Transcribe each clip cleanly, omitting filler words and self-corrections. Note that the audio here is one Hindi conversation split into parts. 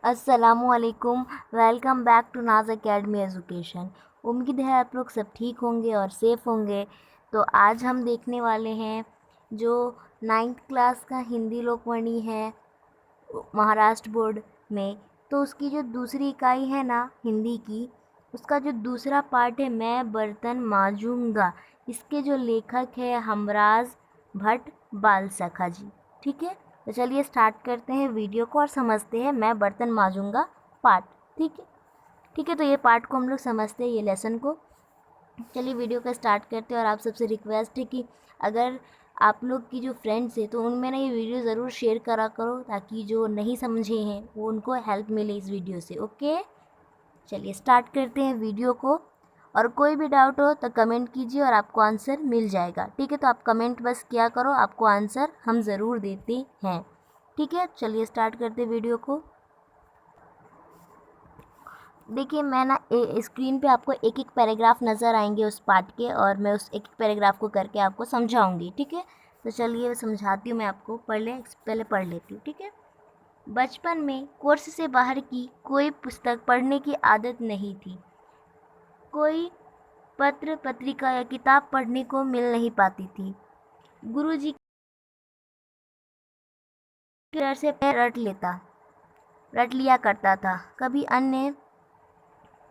अस्सलामुअलैकुम। वेलकम बैक टू नाज एकेडमी एजुकेशन। उम्मीद है आप लोग सब ठीक होंगे और सेफ़ होंगे। तो आज हम देखने वाले हैं जो 9th क्लास का हिंदी लोकवाणी है महाराष्ट्र बोर्ड में, तो उसकी जो दूसरी इकाई है ना हिंदी की, उसका जो दूसरा पार्ट है मैं बर्तन मांजूंगा। इसके जो लेखक है हमराज भट्ट बालसखा जी। ठीक है, तो चलिए स्टार्ट करते हैं वीडियो को और समझते हैं मैं बर्तन मांजूंगा पार्ट। ठीक है, ठीक है, तो ये पार्ट को हम लोग समझते हैं, ये लेसन को। चलिए वीडियो का स्टार्ट करते हैं। और आप सबसे रिक्वेस्ट है कि अगर आप लोग की जो फ्रेंड्स हैं तो उनमें ना ये वीडियो ज़रूर शेयर करा करो, ताकि जो नहीं समझे हैं वो उनको हेल्प मिले इस वीडियो से। ओके, चलिए स्टार्ट करते हैं वीडियो को। और कोई भी डाउट हो तो कमेंट कीजिए और आपको आंसर मिल जाएगा। ठीक है, तो आप कमेंट बस किया करो, आपको आंसर हम ज़रूर देते हैं। ठीक है, चलिए स्टार्ट करते हैं वीडियो को। देखिए मैं ना स्क्रीन पे आपको एक एक पैराग्राफ नज़र आएंगे उस पार्ट के, और मैं उस एक एक पैराग्राफ को करके आपको समझाऊंगी। ठीक है, तो चलिए समझाती हूँ मैं आपको। पहले पढ़ लेती हूँ। ठीक है। बचपन में कोर्स से बाहर की कोई पुस्तक पढ़ने की आदत नहीं थी। कोई पत्र पत्रिका या किताब पढ़ने को मिल नहीं पाती थी। गुरुजी के डर से रट लिया करता था। कभी अन्य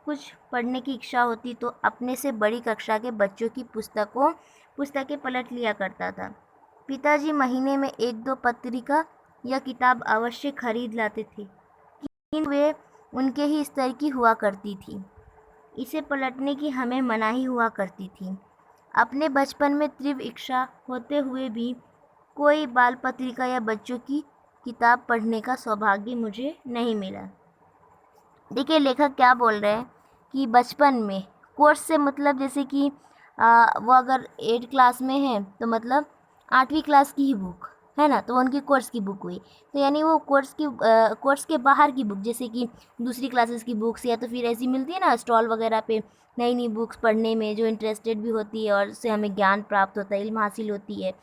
कुछ पढ़ने की इच्छा होती तो अपने से बड़ी कक्षा के बच्चों की पुस्तकें पलट लिया करता था। पिताजी महीने में एक दो पत्रिका या किताब अवश्य खरीद लाते थे, लेकिन वे उनके ही स्तर की हुआ करती थी। इसे पलटने की हमें मनाही हुआ करती थी। अपने बचपन में तीव्र इच्छा होते हुए भी कोई बाल पत्रिका या बच्चों की किताब पढ़ने का सौभाग्य मुझे नहीं मिला। देखिए लेखक क्या बोल रहे हैं कि बचपन में कोर्स से मतलब जैसे कि वो अगर 8 क्लास में है तो मतलब 8वीं क्लास की ही बुक है ना, तो उनकी कोर्स की बुक हुई। तो यानी वो कोर्स के बाहर की बुक, जैसे कि दूसरी क्लासेस की बुक्स, या तो फिर ऐसी मिलती है ना स्टॉल वगैरह पे नई नई बुक्स पढ़ने में, जो इंटरेस्टेड भी होती है और उससे हमें ज्ञान प्राप्त होता है, इल्म हासिल होती है।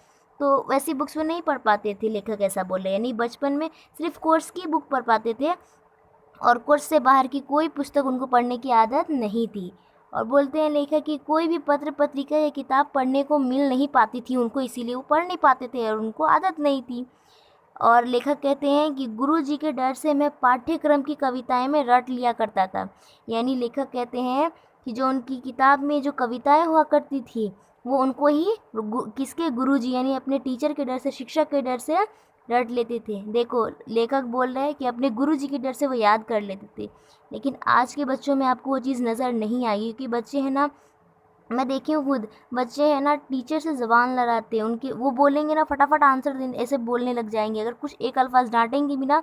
तो वैसी बुक्स वो नहीं पढ़ पाते थे, लेखक ऐसा बोल रहे हैं। यानी बचपन में सिर्फ कोर्स की बुक पढ़ पाते थे और कोर्स से बाहर की कोई पुस्तक उनको पढ़ने की आदत नहीं थी। और बोलते हैं लेखक कि कोई भी पत्र पत्रिका या किताब पढ़ने को मिल नहीं पाती थी उनको, इसीलिए वो पढ़ नहीं पाते थे और उनको आदत नहीं थी। और लेखक कहते हैं कि गुरुजी के डर से मैं पाठ्यक्रम की कविताएं में रट लिया करता था। यानी लेखक कहते हैं कि जो उनकी किताब में जो कविताएं हुआ करती थी वो उनको ही किसके गुरुजी यानी अपने टीचर के डर से, शिक्षक के डर से रट लेते थे। देखो लेखक बोल रहे हैं कि अपने गुरुजी के डर से वो याद कर लेते थे। लेकिन आज के बच्चों में आपको वो चीज़ नज़र नहीं आएगी, क्योंकि बच्चे हैं ना, मैं देखी हूँ खुद, बच्चे हैं ना टीचर से ज़बान लड़ाते हैं। उनके वो बोलेंगे ना फटाफट आंसर ऐसे बोलने लग जाएंगे। अगर कुछ एक अल्फाज डांटेंगे भी ना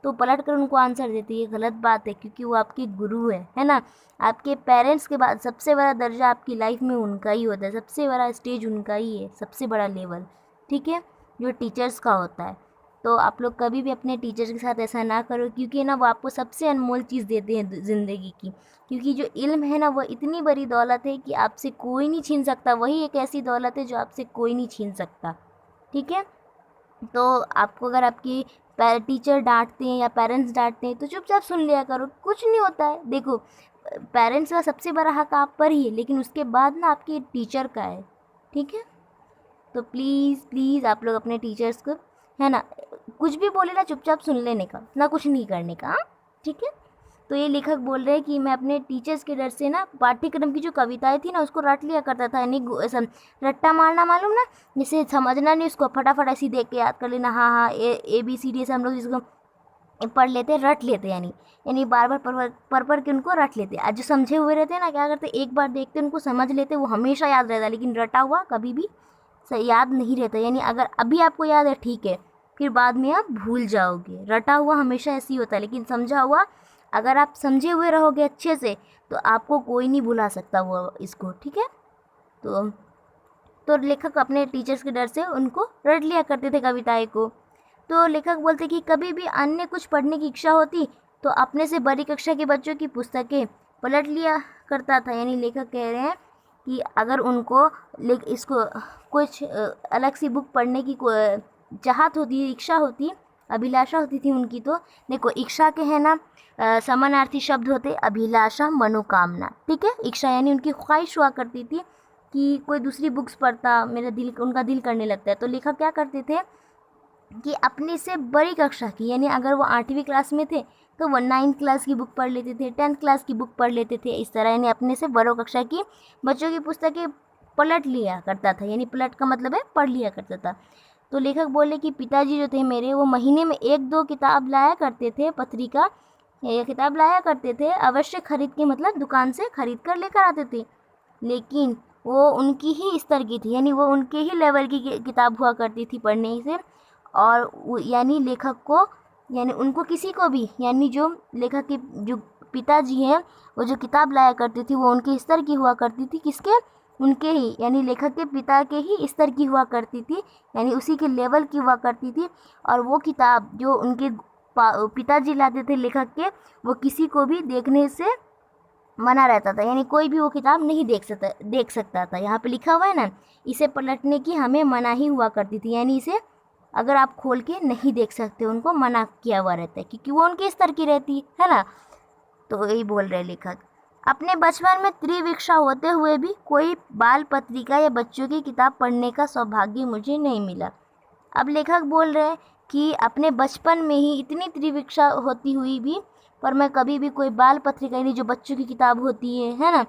तो पलट कर उनको आंसर देते। ये गलत बात है, क्योंकि वो आपके गुरु है ना। आपके पेरेंट्स के बाद सबसे बड़ा दर्जा आपकी लाइफ में उनका ही होता है, सबसे बड़ा स्टेज उनका ही है, सबसे बड़ा लेवल। ठीक है, जो टीचर्स का होता है। तो आप लोग कभी भी अपने टीचर्स के साथ ऐसा ना करो, क्योंकि ना वो आपको सबसे अनमोल चीज़ देते हैं ज़िंदगी की। क्योंकि जो इल्म है ना वो इतनी बड़ी दौलत है कि आपसे कोई नहीं छीन सकता। वही एक ऐसी दौलत है जो आपसे कोई नहीं छीन सकता। ठीक है, तो आपको अगर आपकी टीचर डांटते हैं या पेरेंट्स डांटते हैं तो चुपचाप सुन लिया करो, कुछ नहीं होता है। देखो पेरेंट्स का सबसे बड़ा हक आप पर ही है, लेकिन उसके बाद ना आपके टीचर का है। ठीक है, तो प्लीज़ प्लीज़ आप लोग अपने टीचर्स को, है ना, कुछ भी बोले ना चुपचाप सुन लेने का, ना कुछ नहीं करने का। हाँ, ठीक है। तो ये लेखक बोल रहे हैं कि मैं अपने टीचर्स के डर से ना पाठ्यक्रम की जो कविताएं थी ना उसको रट लिया करता था। यानी रट्टा मारना, मालूम ना, जैसे समझना नहीं उसको फटाफट ऐसे देख के याद कर लेना। हाँ हाँ, ए बी सी डी से हम लोग जिसको पढ़ लेते, रट लेते, यानी बार बार पढ़ के उनको रट लेते। आज जो समझे हुए रहते हैं ना, क्या करते, एक बार देखते उनको समझ लेते, वो हमेशा याद रहता है। लेकिन रटा हुआ कभी भी याद नहीं रहता। यानी अगर अभी आपको याद है ठीक है, फिर बाद में आप भूल जाओगे। रटा हुआ हमेशा ऐसे ही होता है, लेकिन समझा हुआ अगर आप समझे हुए रहोगे अच्छे से तो आपको कोई नहीं भुला सकता वो इसको। ठीक है, तो लेखक अपने टीचर्स के डर से उनको रट लिया करते थे कविताएं को। तो लेखक बोलते कि कभी भी अन्य कुछ पढ़ने की इच्छा होती तो अपने से बड़ी कक्षा के बच्चों की पुस्तकें पलट लिया करता था। यानी लेखक कह रहे हैं कि अगर उनको इसको कुछ अलग सी बुक पढ़ने की चाहत होती, इच्छा होती, अभिलाषा होती थी उनकी। तो देखो इच्छा के है ना समानार्थी शब्द होते अभिलाषा, मनोकामना, ठीक है। इच्छा यानी उनकी ख्वाहिश हुआ करती थी कि कोई दूसरी बुक्स पढ़ता, मेरा दिल, उनका दिल करने लगता है। तो लेखक क्या करते थे कि अपने से बड़ी कक्षा की, यानी अगर वो 8वीं क्लास में थे तो वो 9th क्लास की बुक पढ़ लेते थे, 10th क्लास की बुक पढ़ लेते थे। इस तरह यानी अपने से बड़ों कक्षा की बच्चों की पुस्तकें पलट लिया करता था, यानी पलट का मतलब है पढ़ लिया करता था। तो लेखक बोले कि पिताजी जो थे मेरे, वो महीने में 1-2 किताब लाया करते थे, पत्रिका या किताब लाया करते थे, अवश्य खरीद के, मतलब दुकान से खरीद कर लेकर आते थे। लेकिन वो उनकी ही स्तर की थी, यानी वो उनके ही लेवल की किताब हुआ करती थी पढ़ने से। और यानी लेखक को, यानी उनको किसी को भी, यानी जो लेखक के जो पिताजी हैं, वो जो किताब लाया करती थी वो उनके स्तर की हुआ करती थी। किसके? उनके ही, यानी लेखक के पिता के ही स्तर की हुआ करती थी, यानी उसी के लेवल की हुआ करती थी। और वो किताब जो उनके पिताजी लाते थे लेखक के, वो किसी को भी देखने से मना रहता था, यानी कोई भी वो किताब नहीं देख सकता था। यहाँ पे लिखा हुआ है ना, इसे पलटने की हमें मनाही हुआ करती थी, यानी इसे अगर आप खोल के नहीं देख सकते, उनको मना किया हुआ रहता है क्योंकि वो उनके स्तर की रहती है ना। तो यही बोल रहे लेखक। अपने बचपन में त्रिविक्षा होते हुए भी कोई बाल पत्रिका या बच्चों की किताब पढ़ने का सौभाग्य मुझे नहीं मिला। अब लेखक बोल रहे हैं कि अपने बचपन में ही इतनी त्रिविक्षा होती हुई भी, पर मैं कभी भी कोई बाल पत्रिका, यानी जो बच्चों की किताब होती है ना,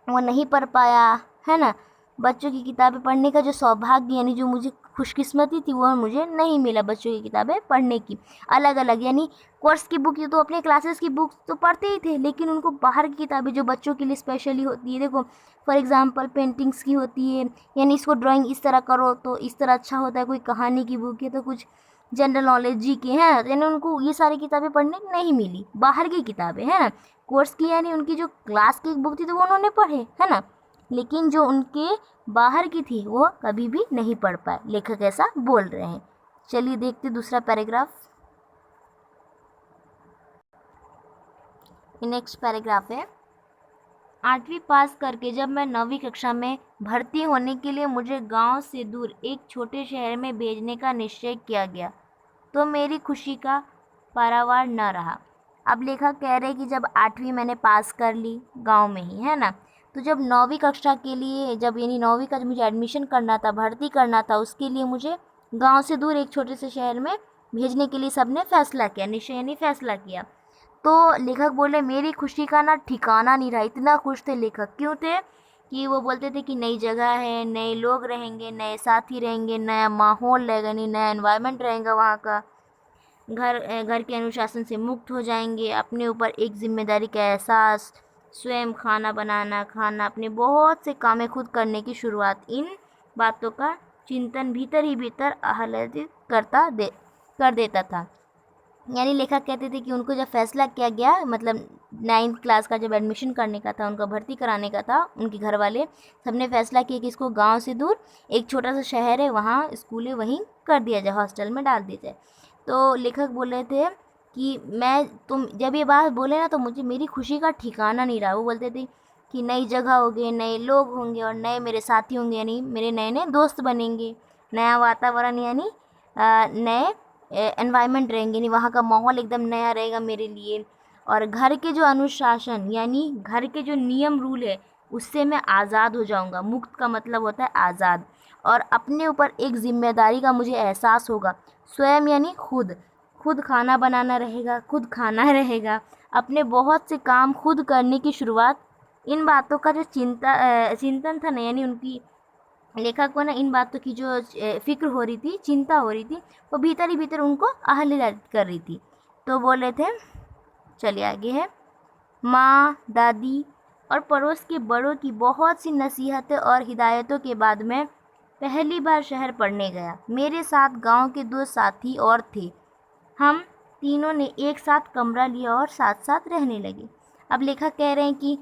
वो नहीं पढ़ पाया, है ना। बच्चों की किताबें पढ़ने का जो सौभाग्य, यानी जो मुझे खुशकिस्मती थी, वो मुझे नहीं मिला बच्चों की किताबें पढ़ने की। अलग अलग, यानी कोर्स की बुक, ये तो अपने क्लासेस की बुक तो पढ़ते ही थे, लेकिन उनको बाहर की किताबें जो बच्चों के लिए स्पेशली होती है, देखो फॉर एग्जांपल पेंटिंग्स की होती है, यानी इसको ड्राइंग इस तरह करो तो इस तरह अच्छा होता है। कोई कहानी की बुक है तो कुछ जनरल नॉलेज जी के हैं, यानी उनको ये सारी किताबें पढ़ने नहीं मिली, बाहर की किताबें, है ना। कोर्स की, यानी उनकी जो क्लास की बुक थी तो वो उन्होंने पढ़े, है ना, लेकिन जो उनके बाहर की थी वो कभी भी नहीं पढ़ पाए। लेखक ऐसा बोल रहे हैं। चलिए देखते दूसरा पैराग्राफ। नेक्स्ट पैराग्राफ है, 8वीं पास करके जब मैं 9वीं कक्षा में भर्ती होने के लिए मुझे गांव से दूर एक छोटे शहर में भेजने का निश्चय किया गया तो मेरी खुशी का पारावार न रहा। अब लेखक कह रहे कि जब 8वीं मैंने पास कर ली गांव में ही, है ना, तो जब 9वीं कक्षा के लिए, जब यानी 9वीं का जब मुझे एडमिशन करना था, भर्ती करना था, उसके लिए मुझे गांव से दूर एक छोटे से शहर में भेजने के लिए सबने फैसला किया, निश्चय यानी फैसला किया। तो लेखक बोले मेरी खुशी का ना ठिकाना नहीं रहा। इतना खुश थे लेखक, क्यों थे कि वो बोलते थे कि नई जगह है, नए लोग रहेंगे, नए साथी रहेंगे, नया माहौल रहेगा, नहीं नया एनवायरनमेंट रहेगा वहाँ का। घर के अनुशासन से मुक्त हो जाएंगे, अपने ऊपर एक जिम्मेदारी का एहसास, स्वयं खाना बनाना, खाना, अपने बहुत से कामें खुद करने की शुरुआत, इन बातों का चिंतन भीतर ही भीतर आह्लादित कर देता था। यानी लेखक कहते थे कि उनको जब फैसला किया गया, मतलब 9th क्लास का जब एडमिशन करने का था, उनका भर्ती कराने का था, उनके घर वाले सबने फैसला किया कि इसको गांव से दूर एक छोटा सा शहर है, वहाँ स्कूल है, वहीं कर दिया जाए, हॉस्टल में डाल दिया जाए। तो लेखक बोल रहे थे कि तुम जब ये बात बोले ना तो मुझे मेरी खुशी का ठिकाना नहीं रहा। वो बोलते थे कि नई जगह होगी, नए लोग होंगे और नए मेरे साथी होंगे, यानी मेरे नए नए दोस्त बनेंगे, नया वातावरण, यानी नए एनवायरनमेंट रहेंगे, नहीं वहाँ का माहौल एकदम नया रहेगा मेरे लिए। और घर के जो अनुशासन, यानी घर के जो नियम रूल है, उससे मैं आज़ाद हो जाऊँगा। मुक्त का मतलब होता है आज़ाद। और अपने ऊपर एक जिम्मेदारी का मुझे एहसास होगा। स्वयं यानी खुद, खुद खाना बनाना रहेगा, खुद खाना रहेगा, अपने बहुत से काम खुद करने की शुरुआत। इन बातों का जो चिंतन था ना, यानी उनकी, लेखक को ना इन बातों की जो फिक्र हो रही थी, चिंता हो रही थी, वो भीतर ही भीतर उनको आह्लादित कर रही थी। तो बोल रहे थे, चलिए आगे है, माँ, दादी और पड़ोस के बड़ों की बहुत सी नसीहतें और हिदायतों के बाद मैं पहली बार शहर पढ़ने गया। मेरे साथ गांव के 2 साथी और थे। हम तीनों ने एक साथ कमरा लिया और साथ साथ रहने लगे। अब लेखक कह रहे हैं कि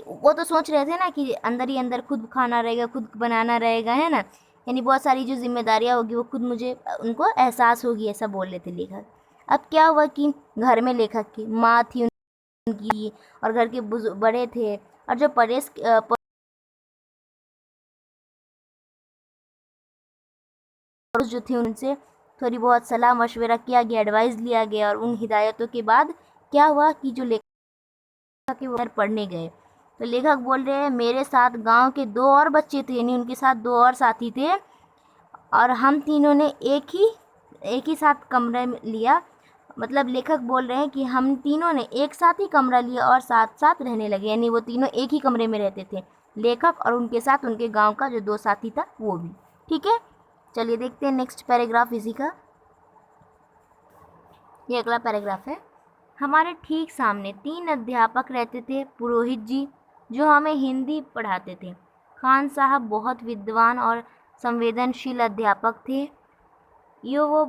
वो तो सोच रहे थे ना कि अंदर ही अंदर खुद खाना रहेगा, खुद बनाना रहेगा, है ना, यानी बहुत सारी जो जिम्मेदारियाँ होगी वो खुद मुझे, उनको एहसास होगी, ऐसा बोल रहे थे लेखक। अब क्या हुआ कि घर में लेखक की माँ थी उनकी, और घर के बड़े थे, और जो पड़ोस जो थे उनसे थोड़ी बहुत सलाह मशवरा किया गया, एडवाइस लिया गया, और उन हिदायतों के बाद क्या हुआ कि जो लेखक के वो पढ़ने गए तो लेखक बोल रहे हैं मेरे साथ गांव के 2 और बच्चे थे, यानी उनके साथ 2 और साथी थे, और हम तीनों ने एक ही साथ कमरा लिया। मतलब लेखक बोल रहे हैं कि हम तीनों ने एक साथ ही कमरा लिया और साथ साथ रहने लगे, यानी वो तीनों एक ही कमरे में रहते थे, लेखक और उनके साथ उनके गांव का जो 2 साथी था वो भी। ठीक है, चलिए देखते हैं नेक्स्ट पैराग्राफ इसी का। ये अगला पैराग्राफ है। हमारे ठीक सामने 3 अध्यापक रहते थे। पुरोहित जी जो हमें हिंदी पढ़ाते थे, खान साहब बहुत विद्वान और संवेदनशील अध्यापक थे, वो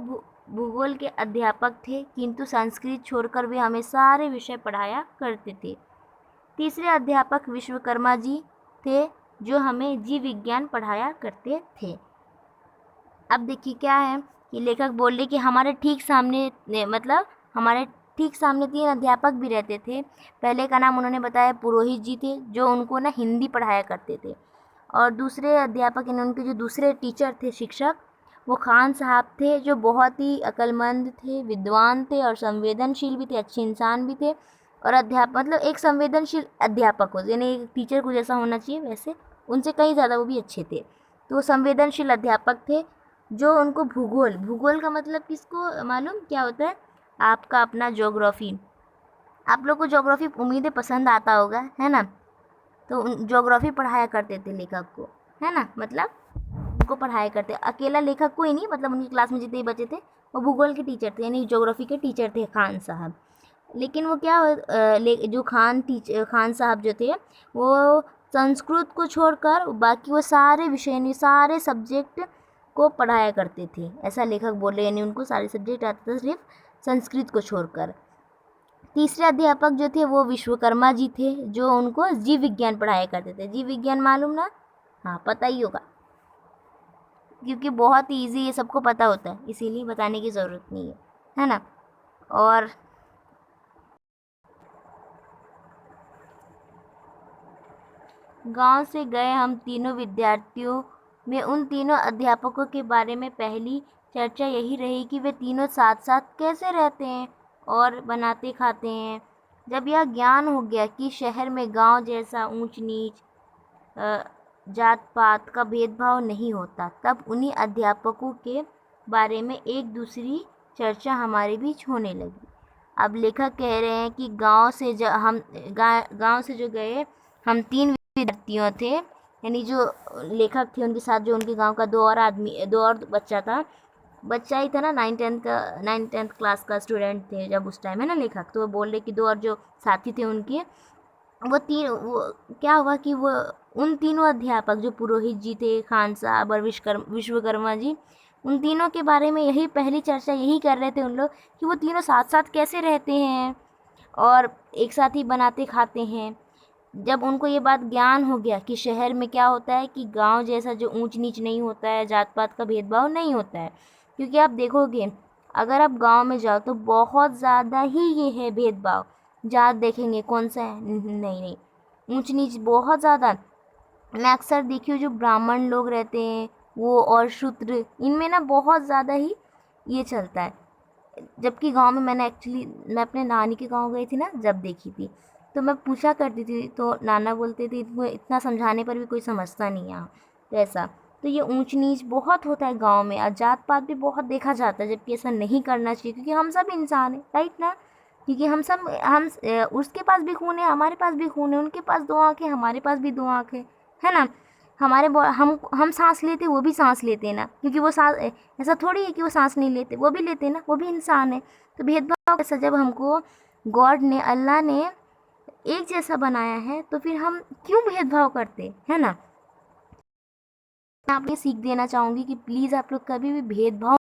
भूगोल के अध्यापक थे, किंतु संस्कृत छोड़कर वे हमें सारे विषय पढ़ाया करते थे। तीसरे अध्यापक विश्वकर्मा जी थे जो हमें जीव विज्ञान पढ़ाया करते थे। अब देखिए क्या है कि लेखक बोल रहे कि हमारे ठीक सामने मतलब हमारे ठीक सामने 3 अध्यापक भी रहते थे। पहले का नाम उन्होंने बताया पुरोहित जी थे जो उनको ना हिंदी पढ़ाया करते थे, और दूसरे अध्यापक यानी उनके जो दूसरे टीचर थे, शिक्षक, वो खान साहब थे जो बहुत ही अक्लमंद थे, विद्वान थे और संवेदनशील भी थे, अच्छे इंसान भी थे। और अध्यापक मतलब एक संवेदनशील अध्यापक हो, यानी एक टीचर को जैसा होना चाहिए वैसे उनसे कहीं ज़्यादा वो भी अच्छे थे। तो वो संवेदनशील अध्यापक थे जो उनको भूगोल का मतलब किसको मालूम क्या होता है? आपका अपना ज्योग्राफी। आप लोग को ज्योग्राफी उम्मीद है पसंद आता होगा, है ना? तो ज्योग्राफी पढ़ाया करते थे लेखक को, है ना? मतलब उनको पढ़ाया करते, अकेला लेखक को ही नहीं, मतलब उनकी क्लास में जितने भी बच्चे थे वो भूगोल के टीचर थे, यानी ज्योग्राफी के टीचर थे खान साहब। लेकिन वो क्या जो खान साहब जो थे वो संस्कृत को छोड़कर बाकी वो सारे विषय यानी सारे सब्जेक्ट को पढ़ाया करते थे, ऐसा लेखक बोले, यानी उनको सारे सब्जेक्ट आते थे सिर्फ संस्कृत को छोड़कर। तीसरे अध्यापक जो थे वो विश्वकर्मा जी थे जो उनको जीव विज्ञान पढ़ाया करते थे। जीव विज्ञान मालूम ना? हाँ, पता ही होगा क्योंकि बहुत ही ईजी, ये सबको पता होता है, इसीलिए बताने की ज़रूरत नहीं है ना? और गांव से गए हम तीनों विद्यार्थियों में उन तीनों अध्यापकों के बारे में पहली चर्चा यही रही कि वे तीनों साथ साथ कैसे रहते हैं और बनाते खाते हैं। जब यह ज्ञान हो गया कि शहर में गांव जैसा ऊंच नीच जात पात का भेदभाव नहीं होता, तब उन्हीं अध्यापकों के बारे में एक दूसरी चर्चा हमारे बीच होने लगी। अब लेखक कह रहे हैं कि गांव से जो गए हम 3 विद्यार्थियों थे, यानी जो लेखक थे उनके साथ जो उनके गांव का 2 और बच्चा था, बच्चा ही था ना, 9th क्लास का स्टूडेंट थे जब उस टाइम, है ना लेखक। तो वो बोल रहे कि 2 और जो साथी थे उनके, वो क्या हुआ कि वो उन तीनों अध्यापक जो पुरोहित जी थे, खान साहब और विश्वकर्मा जी, उन तीनों के बारे में यही पहली चर्चा यही कर रहे थे उन लोग कि वो तीनों साथ साथ कैसे रहते हैं और एक साथ ही बनाते खाते हैं। जब उनको ये बात ज्ञान हो गया कि शहर में क्या होता है कि गांव जैसा जो ऊंच नीच नहीं होता है, जात पात का भेदभाव नहीं होता है। क्योंकि आप देखोगे अगर आप गांव में जाओ तो बहुत ज़्यादा ही ये है भेदभाव। जात देखेंगे कौन सा है, नहीं, ऊंच नीच बहुत ज़्यादा। मैं अक्सर देखी हूँ जो ब्राह्मण लोग रहते हैं वो और शूद्र, इनमें ना बहुत ज़्यादा ही ये चलता है। जबकि गांव में मैं अपने नानी के गांव गई थी ना, जब देखी थी तो मैं पूछा करती थी तो नाना बोलते थे इनको इतना समझाने पर भी कोई समझता नहीं यहाँ, तो ऐसा। तो ये ऊंच नीच बहुत होता है गांव में, और जात पात भी बहुत देखा जाता है, जबकि ऐसा नहीं करना चाहिए क्योंकि हम सब इंसान हैं, राइट ना? क्योंकि उसके पास भी खून है, हमारे पास भी खून है, उनके पास 2 आँखें, हमारे पास भी 2 आँखें, है ना? हम सांस लेते, वो भी सांस लेते हैं ना, क्योंकि वो सांस ऐसा थोड़ी है कि वो सांस नहीं लेते, वो भी लेते हैं ना, वो भी इंसान है। तो भेदभाव कैसा, जब हमको गॉड ने, अल्लाह ने एक जैसा बनाया है तो फिर हम क्यों भेदभाव करते हैं ना? मैं आपको सीख देना चाहूँगी कि प्लीज़ आप लोग कभी भी भेदभाव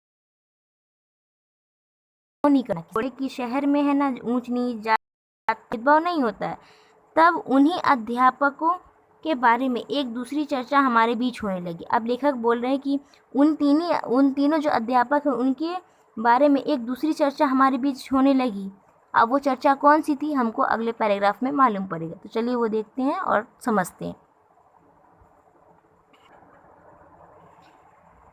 नहीं करना। थोड़े कि शहर में है ना ऊंच नीच जात भेदभाव नहीं होता है। तब उन्हीं अध्यापकों के बारे में एक दूसरी चर्चा हमारे बीच होने लगी। अब लेखक बोल रहे हैं कि उन तीनों जो अध्यापक हैं उनके बारे में एक दूसरी चर्चा हमारे बीच होने लगी। अब वो चर्चा कौन सी थी हमको अगले पैराग्राफ में मालूम पड़ेगा, तो चलिए वो देखते हैं और समझते हैं।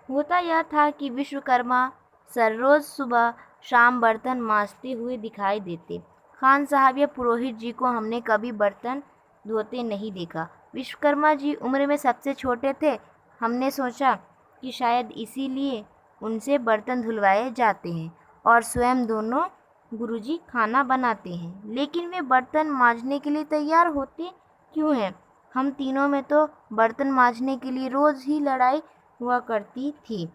होता यह था कि विश्वकर्मा सर रोज़ सुबह शाम बर्तन मांजते हुए दिखाई देते। खान साहब या पुरोहित जी को हमने कभी बर्तन धोते नहीं देखा। विश्वकर्मा जी उम्र में सबसे छोटे थे। हमने सोचा कि शायद इसीलिए उनसे बर्तन धुलवाए जाते हैं और स्वयं दोनों गुरुजी खाना बनाते हैं। लेकिन वे बर्तन मांजने के लिए तैयार होते क्यों हैं? हम तीनों में तो बर्तन मांजने के लिए रोज़ ही लड़ाई हुआ करती थी।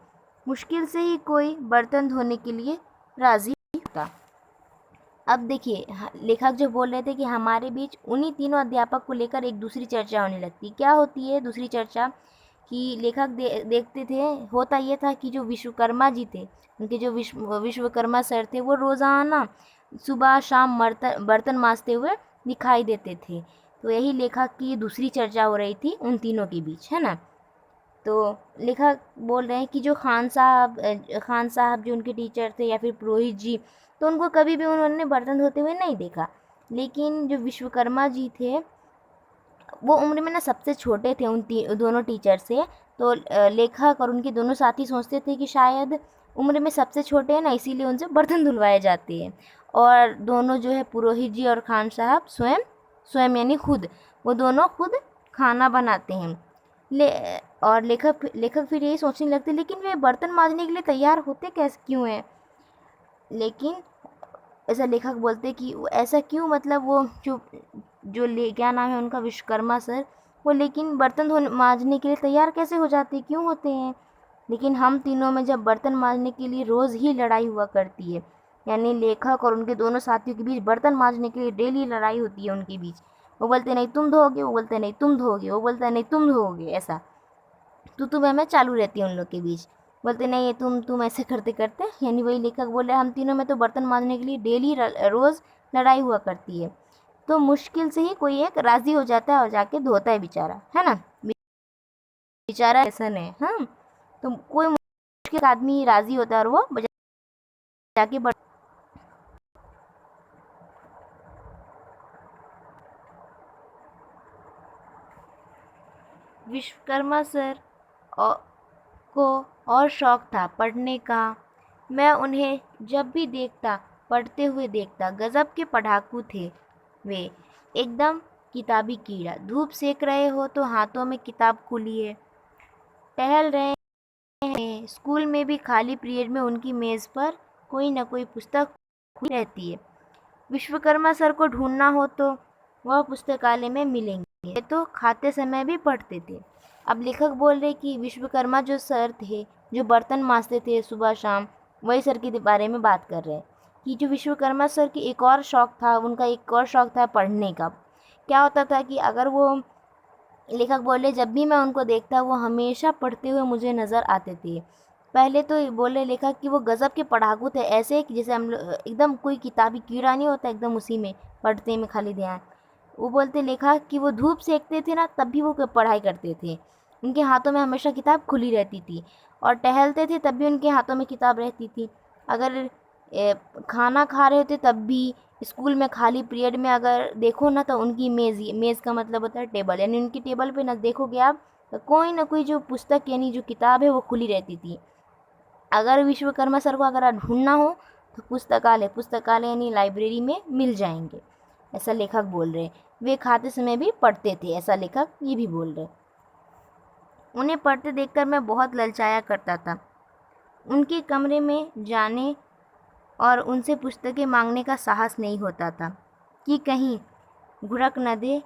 मुश्किल से ही कोई बर्तन धोने के लिए राज़ी होता। अब देखिए, लेखक जो बोल रहे थे कि हमारे बीच उन्हीं तीनों अध्यापक को लेकर एक दूसरी चर्चा होने लगती। क्या होती है दूसरी चर्चा? कि लेखक देखते थे, होता ये था कि जो विश्वकर्मा जी थे, उनके जो विश्वकर्मा सर थे, वो रोज़ाना सुबह शाम बर्तन मांजते हुए दिखाई देते थे। तो यही लेखक की दूसरी चर्चा हो रही थी उन तीनों के बीच, है ना। तो लेखक बोल रहे हैं कि जो खान साहब जो उनके टीचर थे या फिर पुरोहित जी, तो उनको कभी भी उन्होंने बर्तन धोते हुए नहीं देखा। लेकिन जो विश्वकर्मा जी थे, वो उम्र में ना सबसे छोटे थे उन दोनों टीचर से। तो लेखक और उनके दोनों साथी सोचते थे कि शायद उम्र में सबसे छोटे हैं ना, इसीलिए उनसे बर्तन धुलवाए जाते हैं। और दोनों जो है पुरोहित जी और खान साहब स्वयं स्वयं यानी खुद, वो दोनों खुद खाना बनाते हैं। ले और लेखक लेखक फिर यही सोचने लगते, लेकिन वे बर्तन मांजने के लिए तैयार होते कैसे क्यों हैं? लेकिन ऐसा लेखक बोलते कि ऐसा क्यों, मतलब वो जो जो ले क्या नाम है उनका, विश्वकर्मा सर, वो लेकिन बर्तन धोने मांजने के लिए तैयार कैसे हो जाते, क्यों होते हैं? लेकिन हम तीनों में जब बर्तन मांजने के लिए रोज़ ही लड़ाई हुआ करती है, यानी लेखक और उनके दोनों साथियों के बीच बर्तन मांजने के लिए डेली लड़ाई होती है उनके बीच। वो बोलते नहीं तुम धोगे, वो बोलते नहीं तुम धोगे, वो बोलता नहीं तुम धोगे, ऐसा तू मैं चालू रहती है उन लोग के बीच। बोलते नहीं ये तुम ऐसे करते करते, यानी वही लेखक बोल रहे हम तीनों में तो बर्तन मांजने के लिए डेली रोज़ लड़ाई हुआ करती है। तो मुश्किल से ही कोई एक राज़ी हो जाता है और जाके धोता है बेचारा, है ना। बेचारा ऐसा नहीं, हाँ। तो कोई मुश्किल आदमी राज़ी होता है और वो जाके विश्वकर्मा सर को और शौक था पढ़ने का। मैं उन्हें जब भी देखता पढ़ते हुए देखता। गज़ब के पढ़ाकू थे वे, एकदम किताबी कीड़ा। धूप सेक रहे हो तो हाथों में किताब खुली है, टहल रहे हैं स्कूल में भी खाली पीरियड में उनकी मेज़ पर कोई न कोई पुस्तक खुली रहती है। विश्वकर्मा सर को ढूंढना हो तो वह पुस्तकालय में मिलेंगे। वे तो खाते समय भी पढ़ते थे। अब लेखक बोल रहे कि विश्वकर्मा जो सर थे, जो बर्तन मांजते थे सुबह शाम, वही सर के बारे में बात कर रहे हैं कि जो विश्वकर्मा सर की एक और शौक था, उनका एक और शौक था पढ़ने का। क्या होता था कि अगर वो, लेखक बोले, जब भी मैं उनको देखता वो हमेशा पढ़ते हुए मुझे नज़र आते थे। पहले तो बोले लेखक कि वो गज़ब के पढ़ाकू थे, ऐसे कि जैसे हम लोग एकदम कोई किताबी कीड़ा नहीं होता, एकदम उसी में पढ़ते में खाली ध्यान। वो बोलते लेखक कि वो धूप सेकते थे ना, तब भी वो पढ़ाई करते थे। उनके हाथों में हमेशा किताब खुली रहती थी और टहलते थे तब भी उनके हाथों में किताब रहती थी। अगर खाना खा रहे होते तब भी, स्कूल में खाली पीरियड में अगर देखो ना तो उनकी मेज़ का मतलब होता है टेबल, यानी उनकी टेबल पे ना देखोगे आप तो कोई ना कोई जो पुस्तक यानी जो किताब है वो खुली रहती थी। अगर विश्वकर्मा सर को अगर ढूंढना हो तो पुस्तकालय यानी लाइब्रेरी में मिल जाएंगे, ऐसा लेखक बोल रहे। वे खाते समय भी पढ़ते थे, ऐसा लेखक ये भी बोल रहे। उन्हें पढ़ते देखकर मैं बहुत ललचाया करता था। उनके कमरे में जाने और उनसे पुस्तकें मांगने का साहस नहीं होता था कि कहीं घुड़क न दे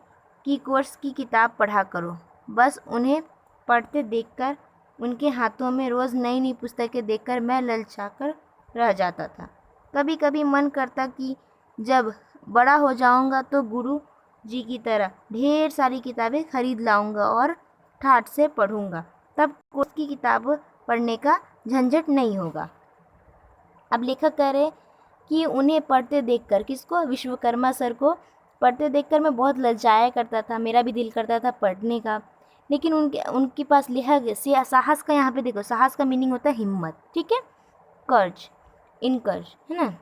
कि कोर्स की किताब पढ़ा करो। बस उन्हें पढ़ते देखकर, उनके हाथों में रोज़ नई नई पुस्तकें देखकर मैं ललचाकर रह जाता था। कभी कभी मन करता कि जब बड़ा हो जाऊंगा तो गुरु जी की तरह ढेर सारी किताबें खरीद लाऊंगा और ठाठ से पढ़ूंगा, तब कोर्स की किताब पढ़ने का झंझट नहीं होगा। अब लेखक कह रहे कि उन्हें पढ़ते देखकर, किसको, विश्वकर्मा सर को पढ़ते देखकर मैं बहुत ललचाया करता था, मेरा भी दिल करता था पढ़ने का। लेकिन उनके पास लेखक साहस का, यहाँ पे देखो साहस का मीनिंग होता है हिम्मत, ठीक है, कर्ज, इनकर्ज, है ना।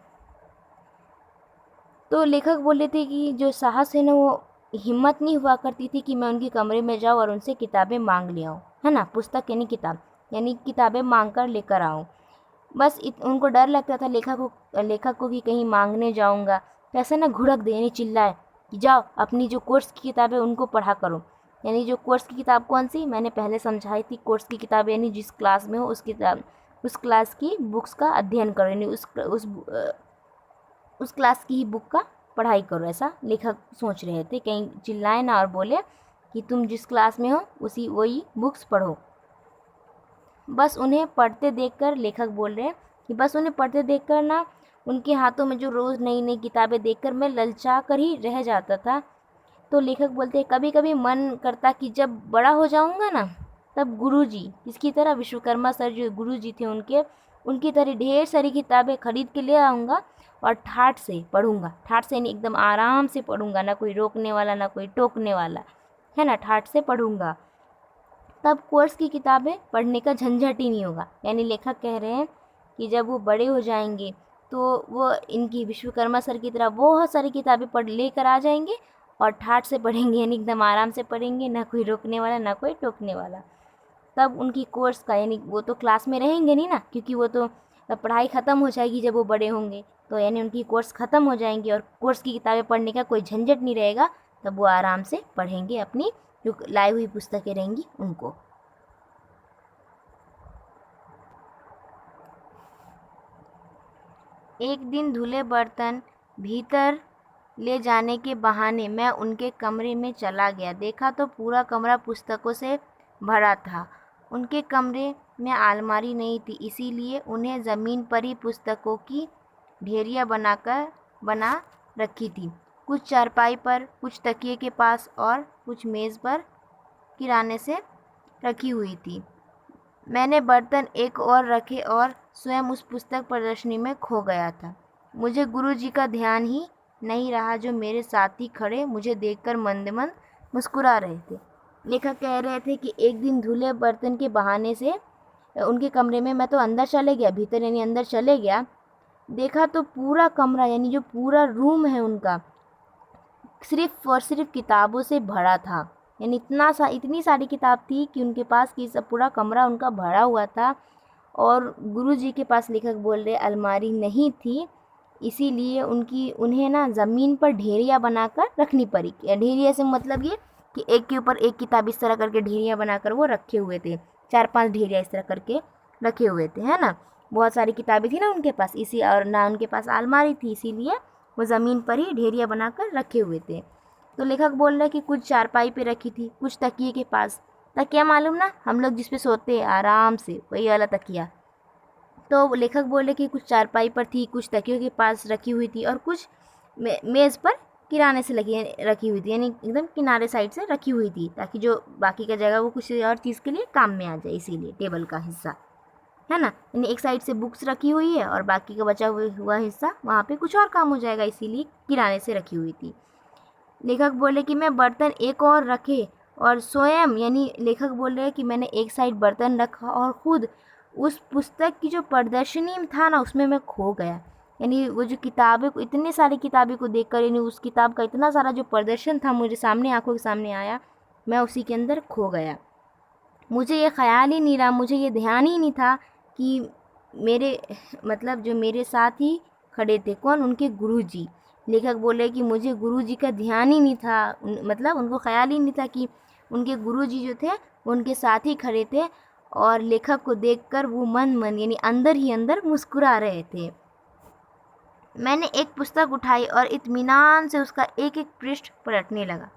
तो लेखक बोले थे कि जो साहस है ना, वो हिम्मत नहीं हुआ करती थी कि मैं उनके कमरे में जाऊँ और उनसे किताबें मांग ले आऊँ, है ना। पुस्तक यानी किताब, यानी किताबें मांग कर लेकर आऊँ। बस उनको डर लगता था लेखक को कि कहीं मांगने जाऊंगा तो ऐसा ना घुड़क दे, यानी चिल्लाए कि जाओ अपनी जो कोर्स की किताब है उनको पढ़ा करो। यानी जो कोर्स की किताब कौन सी मैंने पहले समझाई थी, कोर्स की किताब यानी जिस क्लास में हो उस क्लास की बुक्स का अध्ययन करो, यानी उस क्लास की ही बुक का पढ़ाई करो। ऐसा लेखक सोच रहे थे, कहीं चिल्लाए ना और बोले कि तुम जिस क्लास में हो वही बुक्स पढ़ो। बस उन्हें पढ़ते देखकर लेखक बोल रहे हैं कि बस उन्हें पढ़ते देखकर ना, उनके हाथों में जो रोज़ नई नई किताबें देखकर मैं ललचा कर ही रह जाता था। तो लेखक बोलते हैं कभी कभी मन करता कि जब बड़ा हो जाऊंगा ना, तब गुरुजी इसकी तरह, विश्वकर्मा सर जो गुरुजी थे उनकी तरह ढेर सारी किताबें खरीद के ले आऊँगा और ठाठ से पढ़ूंगा। ठाठ से नहीं, एकदम आराम से पढ़ूंगा, ना कोई रोकने वाला ना कोई टोकने वाला, है ना, ठाठ से पढ़ूंगा। तब कोर्स की किताबें पढ़ने का झंझट ही नहीं होगा। यानी लेखक कह रहे हैं कि जब वो बड़े हो जाएंगे तो वो इनकी विश्वकर्मा सर की तरह बहुत सारी किताबें पढ़ लेकर आ जाएंगे और ठाठ से पढ़ेंगे, यानी एकदम आराम से पढ़ेंगे, ना कोई रोकने वाला ना कोई टोकने वाला। तब उनकी कोर्स का, यानी वो तो क्लास में रहेंगे नहीं ना, क्योंकि वो तो पढ़ाई ख़त्म हो जाएगी जब वो बड़े होंगे, तो यानी उनकी कोर्स ख़त्म हो जाएंगी और कोर्स की किताबें पढ़ने का कोई झंझट नहीं रहेगा। तब वो आराम से पढ़ेंगे, अपनी जो लाई हुई पुस्तकें रहेंगी उनको। एक दिन धुले बर्तन भीतर ले जाने के बहाने मैं उनके कमरे में चला गया। देखा तो पूरा कमरा पुस्तकों से भरा था। उनके कमरे में अलमारी नहीं थी, इसीलिए उन्हें ज़मीन पर ही पुस्तकों की ढेरियाँ बना रखी थी। कुछ चारपाई पर, कुछ तकिए के पास और कुछ मेज़ पर किराने से रखी हुई थी। मैंने बर्तन एक और रखे और स्वयं उस पुस्तक प्रदर्शनी में खो गया था। मुझे गुरुजी का ध्यान ही नहीं रहा, जो मेरे साथ ही खड़े मुझे देखकर मंद मंद मुस्कुरा रहे थे। लेखक कह रहे थे कि एक दिन धुले बर्तन के बहाने से उनके कमरे में मैं तो अंदर चले गया, भीतर यानी अंदर चले गया। देखा तो पूरा कमरा, यानी जो पूरा रूम है उनका, सिर्फ और सिर्फ किताबों से भरा था। यानी इतनी सारी किताब थी कि उनके पास कि सब पूरा कमरा उनका भरा हुआ था। और गुरुजी के पास, लेखक बोल रहे, अलमारी नहीं थी, इसीलिए उन्हें ना ज़मीन पर ढेरियाँ बनाकर रखनी पड़ी। ढेरिया से मतलब ये कि एक के ऊपर एक किताब इस तरह करके ढेरियाँ बनाकर वो रखे हुए थे। 4-5 ढेरियाँ इस तरह करके रखे हुए थे, है ना। बहुत सारी किताबें थी ना उनके पास, और ना उनके पास अलमारी थी, इसीलिए वो ज़मीन पर ही ढेरियाँ बनाकर रखे हुए थे। तो लेखक बोल रहे कि कुछ चारपाई पे रखी थी, कुछ तकिए के पास। तकिया मालूम ना, हम लोग जिस पे सोते हैं आराम से, वही वाला तकिया। तो लेखक बोले कि कुछ चारपाई पर थी, कुछ तकियों के पास रखी हुई थी और कुछ मेज़ पर किराने से रखी हुई थी, यानी एकदम किनारे साइड से रखी हुई थी, ताकि जो बाकी का जगह वो कुछ और चीज़ के लिए काम में आ जाए, इसीलिए टेबल का हिस्सा, है ना। यानी एक साइड से बुक्स रखी हुई है और बाकी का बचा हुआ हिस्सा वहाँ पे कुछ और काम हो जाएगा, इसीलिए किराने से रखी हुई थी। लेखक बोले कि मैं बर्तन एक और रखे और स्वयं, यानी लेखक बोल रहे हैं कि मैंने एक साइड बर्तन रखा और खुद उस पुस्तक की जो प्रदर्शनी था ना, उसमें मैं खो गया। यानी वो जो किताबें, इतनी सारी किताबें को देखकर, यानी उस किताब का इतना सारा जो प्रदर्शन था मुझे सामने, आंखों के सामने आया, मैं उसी के अंदर खो गया। मुझे ये ख्याल ही नहीं रहा, मुझे ये ध्यान ही नहीं था कि मेरे, मतलब जो मेरे साथ ही खड़े थे, कौन, उनके गुरुजी। लेखक बोले कि मुझे गुरुजी का ध्यान ही नहीं था, मतलब उनको ख्याल ही नहीं था कि उनके गुरुजी जो थे वो उनके साथ ही खड़े थे और लेखक को देखकर वो मन यानी अंदर ही अंदर मुस्कुरा रहे थे। मैंने एक पुस्तक उठाई और इत्मीनान से उसका एक एक पृष्ठ पलटने लगा।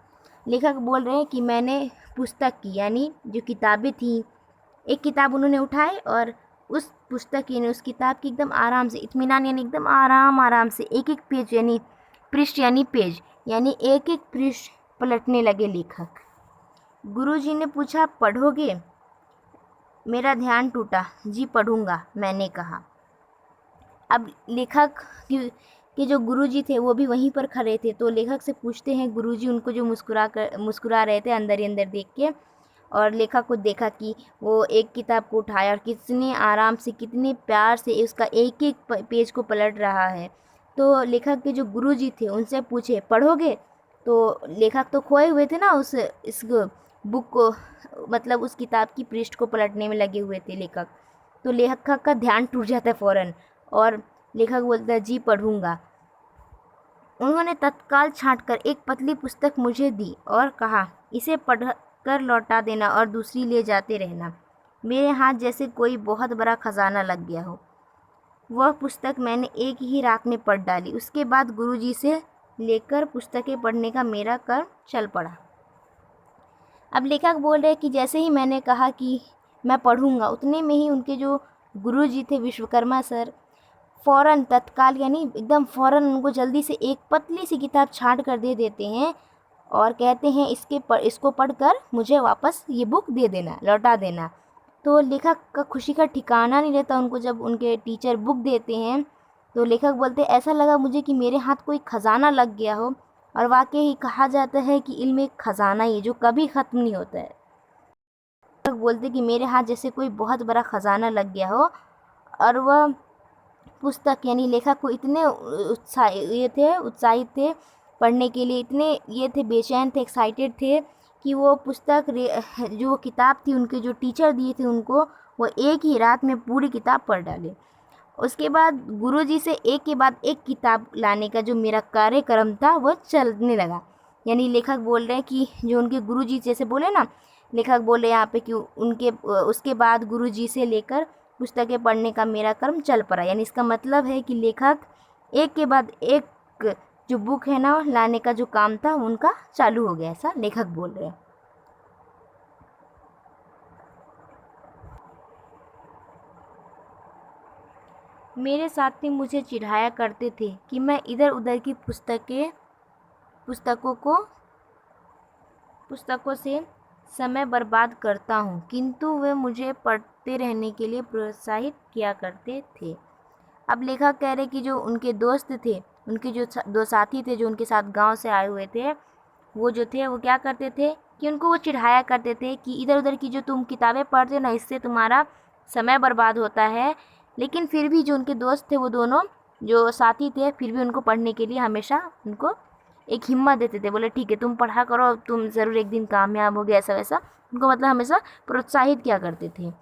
लेखक बोल रहे हैं कि मैंने पुस्तक की, यानी जो किताबें थी, एक किताब उन्होंने उठाई और उस पुस्तक यानी उस किताब की एकदम आराम से, इत्मीनान यानी एकदम आराम से एक एक पेज, यानी पृष्ठ यानी पेज, यानी एक एक पृष्ठ पलटने लगे लेखक। गुरुजी ने पूछा, पढ़ोगे? मेरा ध्यान टूटा। जी पढ़ूंगा, मैंने कहा। अब लेखक के जो गुरुजी थे वो भी वहीं पर खड़े थे, तो लेखक से पूछते हैं गुरुजी उनको, जो मुस्कुरा रहे थे अंदर ही अंदर देख के, और लेखक को देखा कि वो एक किताब को उठाया और कितने आराम से, कितने प्यार से उसका एक एक पेज को पलट रहा है। तो लेखक के जो गुरुजी थे उनसे पूछे, पढ़ोगे? तो लेखक तो खोए हुए थे ना इस बुक को, मतलब उस किताब की पृष्ठ को पलटने में लगे हुए थे लेखक। तो लेखक का ध्यान टूट जाता है फ़ौरन और लेखक बोलता है जी पढ़ूँगा। उन्होंने तत्काल छाँटकर एक पतली पुस्तक मुझे दी और कहा, इसे पढ़कर लौटा देना और दूसरी ले जाते रहना। मेरे हाथ जैसे कोई बहुत बड़ा खजाना लग गया हो। वह पुस्तक मैंने एक ही रात में पढ़ डाली। उसके बाद गुरुजी से लेकर पुस्तकें पढ़ने का मेरा क्रम चल पड़ा। अब लेखक बोल रहे हैं कि जैसे ही मैंने कहा कि मैं पढ़ूंगा, उतने में ही उनके जो गुरुजी थे विश्वकर्मा सर, फ़ौरन तत्काल यानी एकदम फ़ौरन उनको जल्दी से एक पतली सी किताब छाँट कर दे देते हैं और कहते हैं इसको पढ़कर मुझे वापस ये बुक दे देना, लौटा देना। तो लेखक का खुशी का ठिकाना नहीं रहता उनको जब उनके टीचर बुक देते हैं। तो लेखक बोलते ऐसा लगा मुझे कि मेरे हाथ कोई ख़जाना लग गया हो, और वाकई ही कहा जाता है कि इल्म एक ख़जाना ही है जो कभी ख़त्म नहीं होता है। लेखक बोलते कि मेरे हाथ जैसे कोई बहुत बड़ा ख़जाना लग गया हो, और वह पुस्तक यानी लेखक को इतने उत्साहित थे पढ़ने के लिए, इतने ये थे बेचैन थे, एक्साइटेड थे कि वो पुस्तक जो किताब थी उनके जो टीचर दिए थे उनको, वो एक ही रात में पूरी किताब पढ़ डाले। उसके बाद गुरुजी से एक के बाद एक किताब लाने का जो मेरा कार्यक्रम था वो चलने लगा। यानी लेखक बोल रहे हैं कि जो उनके गुरुजी जैसे बोले ना, लेखक बोले यहाँ पे कि उसके बाद गुरुजी से लेकर पुस्तकें पढ़ने का मेरा क्रम चल पड़ा। यानी इसका मतलब है कि लेखक एक के बाद एक जो बुक है ना लाने का जो काम था उनका चालू हो गया, ऐसा लेखक बोल रहे हैं। मेरे साथी मुझे चिढ़ाया करते थे कि मैं इधर उधर की पुस्तकों से समय बर्बाद करता हूँ, किंतु वे मुझे पढ़ते रहने के लिए प्रोत्साहित किया करते थे। अब लेखक कह रहे कि जो उनके दोस्त थे, उनके जो दो साथी थे जो उनके साथ गांव से आए हुए थे, वो जो थे वो क्या करते थे कि उनको वो चिढ़ाया करते थे कि इधर उधर की जो तुम किताबें पढ़ते हो ना, इससे तुम्हारा समय बर्बाद होता है। लेकिन फिर भी जो उनके दोस्त थे, वो दोनों जो साथी थे, फिर भी उनको पढ़ने के लिए हमेशा उनको एक हिम्मत देते थे। बोले ठीक है तुम पढ़ा करो, तुम ज़रूर एक दिन कामयाब होगे, ऐसा वैसा उनको मतलब हमेशा प्रोत्साहित किया करते थे।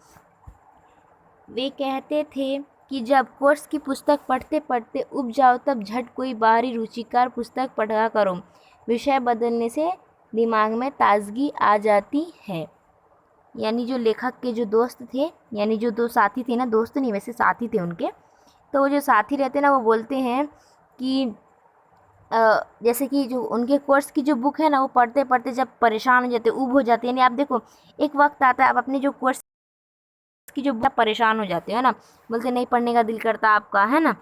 वे कहते थे कि जब कोर्स की पुस्तक पढ़ते पढ़ते उब जाओ तब झट कोई बाहरी रुचिकर पुस्तक पढ़ा करो, विषय बदलने से दिमाग में ताजगी आ जाती है। यानी जो लेखक के जो दोस्त थे, यानी जो दो साथी थे ना, दोस्त नहीं वैसे साथी थे उनके, तो वो जो साथी रहते ना वो बोलते हैं कि जैसे कि जो उनके कोर्स की जो बुक है ना वो पढ़ते पढ़ते जब परेशान हो जाते, ऊब हो जाते हैं। यानी आप देखो एक वक्त आता है आप अपने जो कोर्स की जो बुक परेशान हो जाते हो ना, बोलते नहीं पढ़ने का दिल करता आपका, है ना।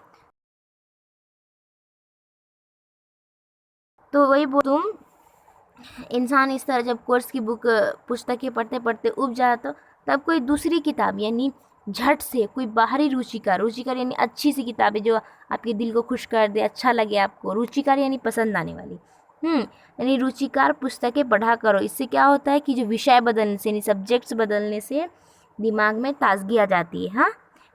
तो वही तुम इंसान इस तरह जब कोर्स की बुक पुस्तकें पढ़ते पढ़ते उब जाए तो तब कोई दूसरी किताब यानी झट से कोई बाहरी रुचिकर यानी अच्छी सी किताबें जो आपके दिल को खुश कर दे, अच्छा लगे आपको, रुचिकर यानी पसंद आने वाली, यानी रुचिकर पुस्तकें पढ़ा करो। इससे क्या होता है कि जो विषय बदलने से यानी सब्जेक्ट्स बदलने से दिमाग में ताजगी आ जाती है। हाँ,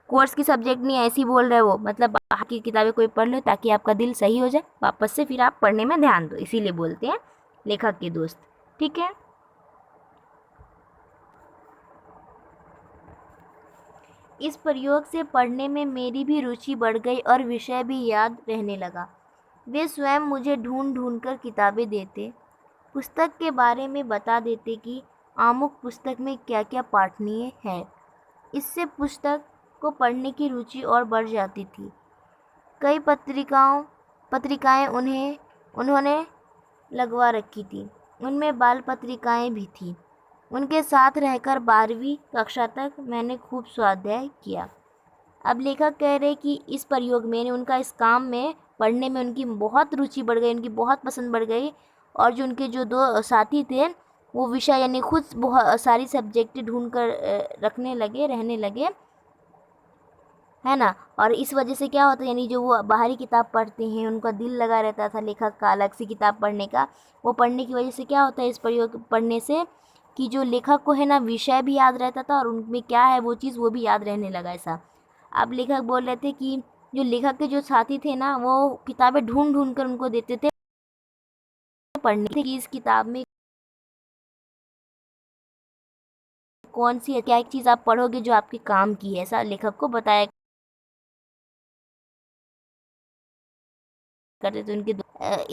कोर्स की सब्जेक्ट नहीं ऐसी बोल रहे वो, मतलब बाहर की किताबें कोई पढ़ लो ताकि आपका दिल सही हो जाए, वापस से फिर आप पढ़ने में ध्यान दो, इसीलिए बोलते हैं लेखक के दोस्त। ठीक है, इस प्रयोग से पढ़ने में मेरी भी रुचि बढ़ गई और विषय भी याद रहने लगा। वे स्वयं मुझे ढूंढ ढूंढ कर किताबें देते, पुस्तक के बारे में बता देते कि आमुक पुस्तक में क्या क्या पठनीय है। इससे पुस्तक को पढ़ने की रुचि और बढ़ जाती थी। कई पत्रिकाएं उन्होंने लगवा रखी थी, उनमें बाल पत्रिकाएं भी थी। उनके साथ रहकर 12वीं कक्षा तक मैंने खूब स्वाध्याय किया। अब लेखक कह रहे कि इस प्रयोग में उनका इस काम में पढ़ने में उनकी बहुत रुचि बढ़ गई, उनकी बहुत पसंद बढ़ गई। और जो उनके जो दो साथी थे वो विषय यानी खुद बहुत सारी सब्जेक्ट ढूंढ कर रहने लगे, है ना। और इस वजह से क्या होता है यानी जो वो बाहरी किताब पढ़ते हैं उनका दिल लगा रहता था लेखक का अलग से किताब पढ़ने का। वो पढ़ने की वजह से क्या होता है इस प्रयोग पढ़ने से कि जो लेखक को है ना विषय भी याद रहता था और उनमें क्या है वो चीज़ वो भी याद रहने लगा ऐसा। अब लेखक बोल रहे थे कि जो लेखक के जो साथी थे ना वो किताबें ढूंढ ढूंढ कर उनको देते थे पढ़ने की, इस किताब में कौन सी क्या एक चीज़ आप पढ़ोगे जो आपके काम की है, ऐसा लेखक को बताया करते थे उनके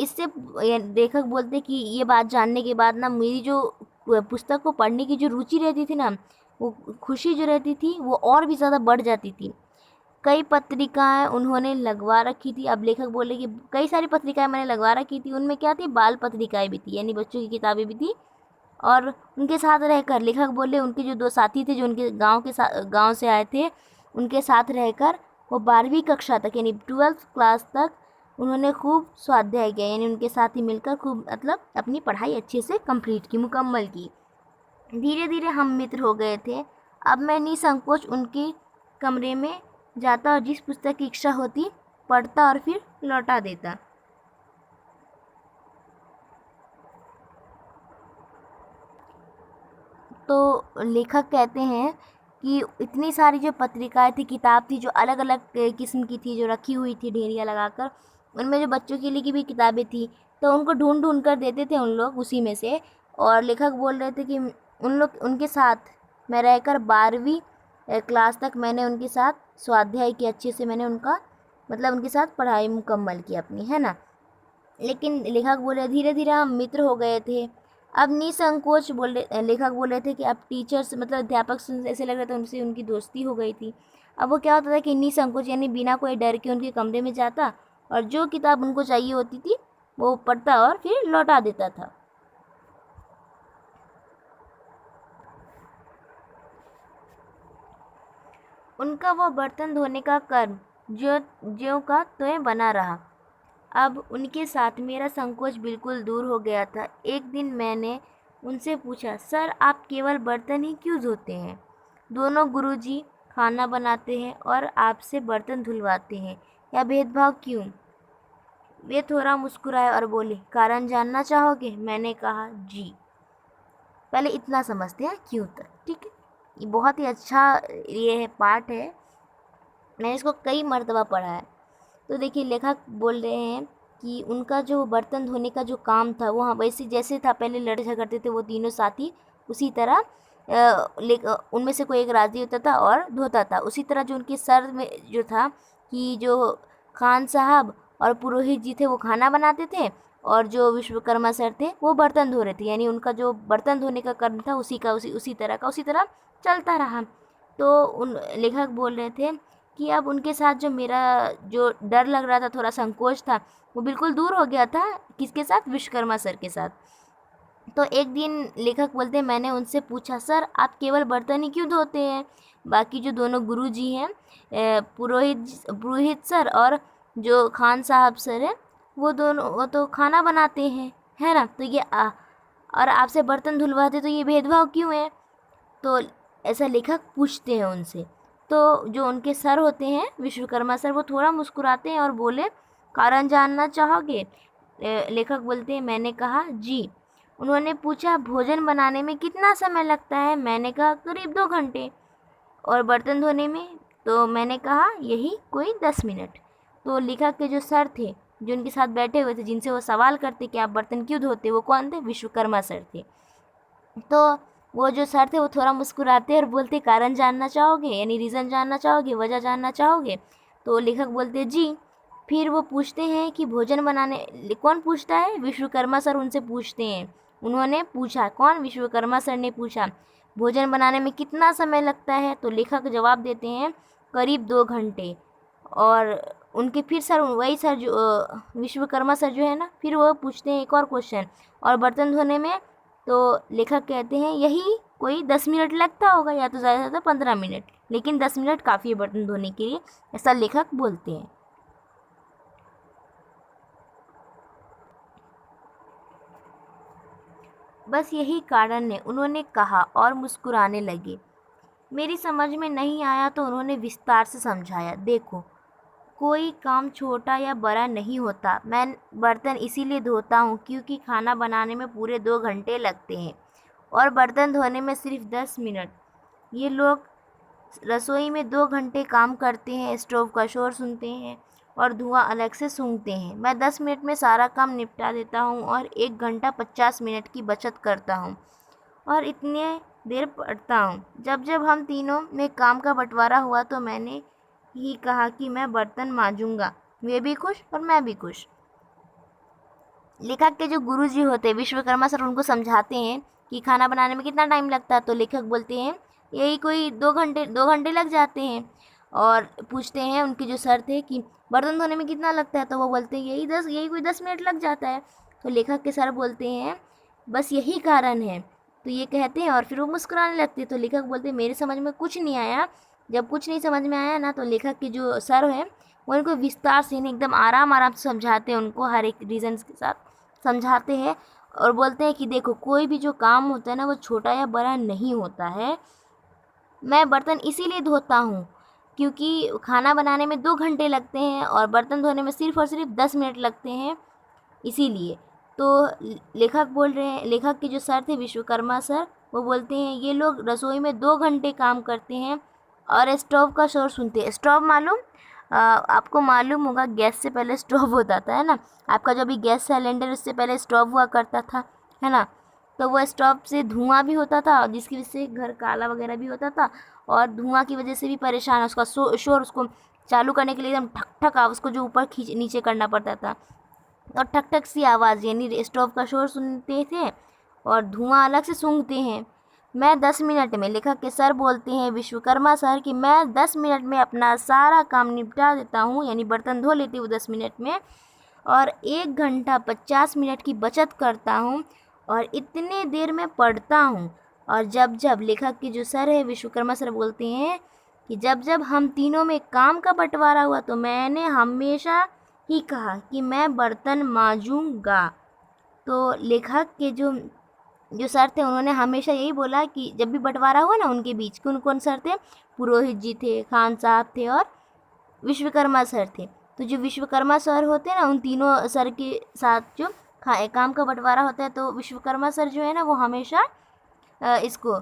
इससे लेखक बोलते कि ये बात जानने के बाद ना मेरी जो पुस्तक को पढ़ने की जो रुचि रहती थी ना, वो खुशी जो रहती थी वो और भी ज़्यादा बढ़ जाती थी। कई पत्रिकाएं उन्होंने लगवा रखी थी। अब लेखक बोले कि कई सारी पत्रिकाएं मैंने लगवा रखी थी, उनमें क्या थी, बाल पत्रिकाएं भी थी, यानी बच्चों की किताबें भी थी। और उनके साथ रहकर लेखक बोले उनके जो दो साथी थे जो उनके गांव से आए थे, उनके साथ रहकर वो 12वीं कक्षा तक यानी 12th क्लास तक उन्होंने खूब स्वाध्याय किया, यानी उनके साथ ही मिलकर खूब मतलब अपनी पढ़ाई अच्छे से कंप्लीट की, मुकम्मल की। धीरे धीरे हम मित्र हो गए थे। अब मैं निसंकोच उनके कमरे में जाता और जिस पुस्तक की इच्छा होती पढ़ता और फिर लौटा देता। तो लेखक कहते हैं कि इतनी सारी जो पत्रिकाएं थी, किताब थी, जो अलग अलग किस्म की थी, जो रखी हुई थी ढेरिया लगाकर, उनमें जो बच्चों के लिए की भी किताबें थी, तो उनको ढूंढ ढूंढ कर देते थे उन लोग उसी में से। और लेखक बोल रहे थे कि उनके साथ मैं रहकर 12वीं क्लास तक मैंने उनके साथ स्वाध्याय की, अच्छे से मैंने उनका मतलब उनके साथ पढ़ाई मुकम्मल की अपनी, है ना। लेकिन लेखक बोले धीरे धीरे हम मित्र हो गए थे। अब निसंकोच लेखक बोल रहे थे कि अब टीचर्स मतलब अध्यापक से ऐसे लग रहा था उनसे उनकी दोस्ती हो गई थी। अब वो क्या होता था कि निसंकोच यानी बिना कोई डर के उनके कमरे में जाता और जो किताब उनको चाहिए होती थी वो पढ़ता और फिर लौटा देता था। उनका वो बर्तन धोने का कर्म जो ज्यों का त्यों बना रहा। अब उनके साथ मेरा संकोच बिल्कुल दूर हो गया था। एक दिन मैंने उनसे पूछा, सर आप केवल बर्तन ही क्यों धोते हैं? दोनों गुरुजी खाना बनाते हैं और आपसे बर्तन धुलवाते हैं, या भेदभाव क्यों? वे थोड़ा मुस्कुराए और बोले, कारण जानना चाहोगे? मैंने कहा जी। पहले इतना समझते हैं क्यों तक, ठीक है। ये बहुत ही अच्छा ये है पाठ है, मैंने इसको कई मर्तबा पढ़ा है। तो देखिए लेखक बोल रहे हैं कि उनका जो बर्तन धोने का जो काम था वो हाँ वैसे जैसे था, पहले लड़ झगड़ते थे वो तीनों साथी, उसी तरह उनमें से कोई एक राजी होता था और धोता था। उसी तरह जो उनके सर में जो था कि जो खान साहब और पुरोहित जी थे वो खाना बनाते थे और जो विश्वकर्मा सर थे वो बर्तन धो रहे थे, यानी उनका जो बर्तन धोने का कर्म था उसी तरह चलता रहा। तो उन लेखक बोल रहे थे कि अब उनके साथ जो मेरा जो डर लग रहा था, थोड़ा संकोच था, वो बिल्कुल दूर हो गया था। किसके साथ? विश्वकर्मा सर के साथ। तो एक दिन लेखक बोलते हैं मैंने उनसे पूछा, सर आप केवल बर्तन ही क्यों धोते हैं? बाकी जो दोनों गुरुजी हैं, पुरोहित सर और जो खान साहब सर हैं, वो तो खाना बनाते हैं, है ना। तो ये और आपसे बर्तन धुलवाते, तो ये भेदभाव क्यों है? तो ऐसा लेखक पूछते हैं उनसे। तो जो उनके सर होते हैं विश्वकर्मा सर, वो थोड़ा मुस्कुराते हैं और बोले, कारण जानना चाहोगे? लेखक बोलते हैं मैंने कहा जी। उन्होंने पूछा भोजन बनाने में कितना समय लगता है? मैंने कहा करीब 2 घंटे। और बर्तन धोने में? तो मैंने कहा यही कोई 10 मिनट। तो लेखक के जो सर थे जो उनके साथ बैठे हुए थे, जिनसे वो सवाल करते कि आप बर्तन क्यों धोते, वो कौन थे? विश्वकर्मा सर थे। तो वो जो सर थे वो थोड़ा मुस्कुराते और बोलते कारण जानना चाहोगे, यानी रीज़न जानना चाहोगे, वजह जानना चाहोगे? तो लेखक बोलते जी। फिर वो पूछते हैं कि भोजन बनाने, कौन पूछता है? विश्वकर्मा सर उनसे पूछते हैं। उन्होंने पूछा, कौन? विश्वकर्मा सर ने पूछा भोजन बनाने में कितना समय लगता है? तो लेखक जवाब देते हैं करीब 2 घंटे। और उनके फिर सर वही सर जो विश्वकर्मा सर जो है ना, फिर वो पूछते हैं एक और क्वेश्चन, और बर्तन धोने में? तो लेखक कहते हैं यही कोई 10 मिनट लगता होगा, या तो ज़्यादा से ज़्यादा 15 मिनट, लेकिन 10 मिनट काफ़ी है बर्तन धोने के लिए, ऐसा लेखक बोलते हैं। बस यही कारण है, उन्होंने कहा और मुस्कुराने लगे। मेरी समझ में नहीं आया तो उन्होंने विस्तार से समझाया, देखो कोई काम छोटा या बड़ा नहीं होता। मैं बर्तन इसीलिए धोता हूँ क्योंकि खाना बनाने में पूरे 2 घंटे लगते हैं और बर्तन धोने में सिर्फ 10 मिनट। ये लोग रसोई में 2 घंटे काम करते हैं, स्टोव का शोर सुनते हैं और धुआं अलग से सूंघते हैं। मैं 10 मिनट में सारा काम निपटा देता हूँ और 1 घंटा 50 मिनट की बचत करता हूँ। और इतने देर पढ़ता हूँ। जब जब हम तीनों में काम का बंटवारा हुआ तो मैंने ही कहा कि मैं बर्तन मांजूंगा। वे भी खुश और मैं भी खुश। लेखक के जो गुरुजी होते हैं विश्वकर्मा सर, उनको समझाते हैं कि खाना बनाने में कितना टाइम लगता है, तो लेखक बोलते हैं यही कोई 2 घंटे लग जाते हैं। और पूछते हैं उनके जो सर थे कि बर्तन धोने में कितना लगता है, तो वो बोलते हैं यही कोई 10 मिनट लग जाता है। तो लेखक के सर बोलते हैं बस यही कारण है। तो ये कहते हैं और फिर वो मुस्कुराने लगते हैं। तो लेखक बोलते हैं मेरे समझ में कुछ नहीं आया। जब कुछ नहीं समझ में आया ना, तो लेखक के जो सर हैं वो उनको विस्तार से एकदम आराम आराम से समझाते हैं, उनको हर एक रीजन्स के साथ समझाते हैं। और बोलते हैं कि देखो, कोई भी जो काम होता है ना, वो छोटा या बड़ा नहीं होता है। मैं बर्तन इसीलिए धोता हूँ क्योंकि खाना बनाने में 2 घंटे लगते हैं और बर्तन धोने में सिर्फ और सिर्फ 10 मिनट लगते हैं, इसीलिए। तो लेखक बोल रहे हैं, लेखक के जो सर थे विश्वकर्मा सर, वो बोलते हैं ये लोग रसोई में 2 घंटे काम करते हैं और स्टोव का शोर सुनते हैं। स्टोव मालूम, आपको मालूम होगा गैस से पहले स्टोव होता था, है ना। आपका जो भी गैस सिलेंडर, उससे पहले स्टोव हुआ करता था, है ना। तो वो स्टोव से धुआं भी होता था, जिसकी वजह से घर काला वगैरह भी होता था। और धुआं की वजह से भी परेशान, उसका शोर, उसको चालू करने के लिए एकदम ठक ठक उसको जो ऊपर खींच नीचे करना पड़ता था। और ठक ठक सी आवाज़, यानी स्टोव का शोर सुनते थे और धुआं अलग से सूंघते हैं। मैं 10 मिनट में, लेखक के सर बोलते हैं विश्वकर्मा सर, कि मैं 10 मिनट में अपना सारा काम निपटा देता हूँ, यानी बर्तन धो लेती हूँ 10 मिनट में। और 1 घंटा 50 मिनट की बचत करता हूँ और इतने देर में पढ़ता हूँ। और जब जब, लेखक के जो सर है विश्वकर्मा सर बोलते हैं कि जब जब हम तीनों में काम का बंटवारा हुआ तो मैंने हमेशा ही कहा कि मैं बर्तन मांजूंगा। तो लेखक के जो जो सर थे, उन्होंने हमेशा यही बोला कि जब भी बंटवारा हुआ ना उनके बीच, कौन कौन सर थे, पुरोहित जी थे, खान साहब थे और विश्वकर्मा सर थे। तो जो विश्वकर्मा सर होते हैं ना, उन तीनों सर के साथ जो काम का बंटवारा होता है, तो विश्वकर्मा सर जो है ना, वो हमेशा इसको